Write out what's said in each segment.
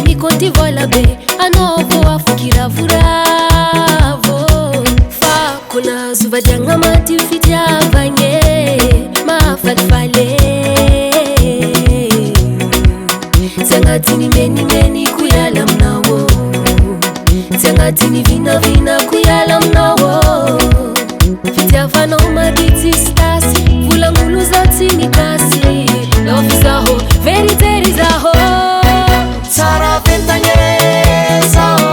mikonty vola be anao vô afaka voravo fa kona zovadiagna maty fitiavagny mahafalifaly tsy agnatiny menimeny ko iala aminao tsy agnatiny vinavina ko iala aminao fitiavanao maty tsisy tasy volangolo za tsy mikasy love zaho verité ry zaho tsara ventagny zaho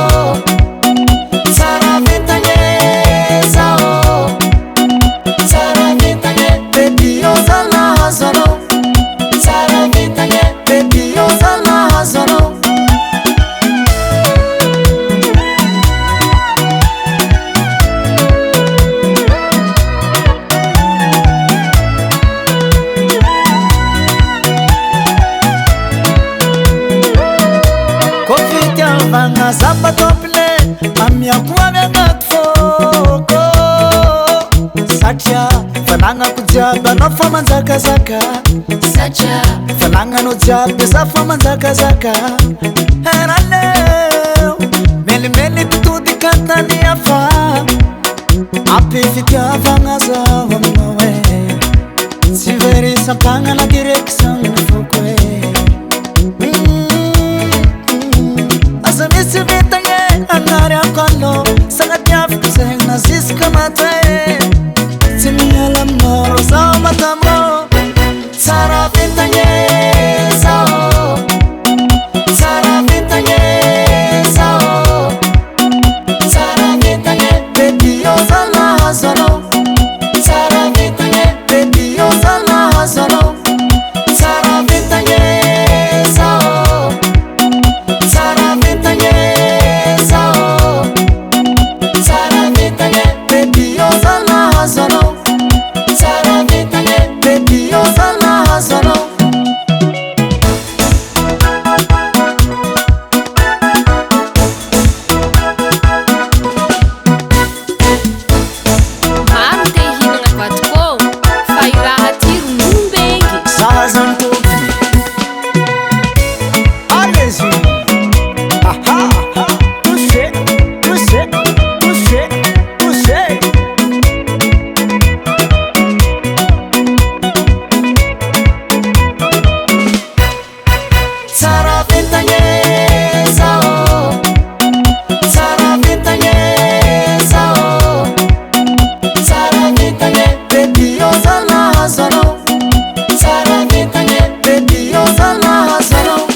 tsara ventagny zaho tsara ventagny baby io zalahazo anao tsara ventagny baby io zalahazo anao Vanga zapatople amiako amiagnaty fôko satria fanagna ko jiaby anao fa manjakazaka satria fanagnanao jiaby za fa manjakazaka heraleo melimely totody kantany afa ampy fitiavagna zaho aminao tsy very sampagnana diraiky sagnany fôko misy ventagny anary akalo sagnatiaviko zegny na ziska maty tsy miala aminao zaho matamro tsara ventagny zaho tsara ventagny zaho tsara ventagny baby io zalahazo anao tsara ventagny baby io zalahazo anao tsara ventagny zaho tsara ventagny zaho tsara ventagny baby io zalahazo anao tsara ventagny baby io zalahazo anao maro te hihinagna vatiko fa io raha ty ronombengy zaho zany tompony allez-y touché touché touché touché tsara ventagny zaho tsara ventagny zaho tsara ventagny baby io zalahazo anao tsara ventagny baby io zalahazo anao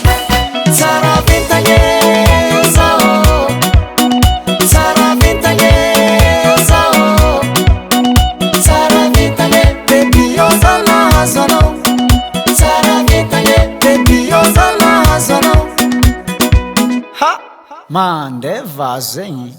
tsara ventagny zaho tsara ventagny zaho tsara ventagny baby io zalahazo anao tsara ventagny baby io zalahazo anao ha mandeva zegny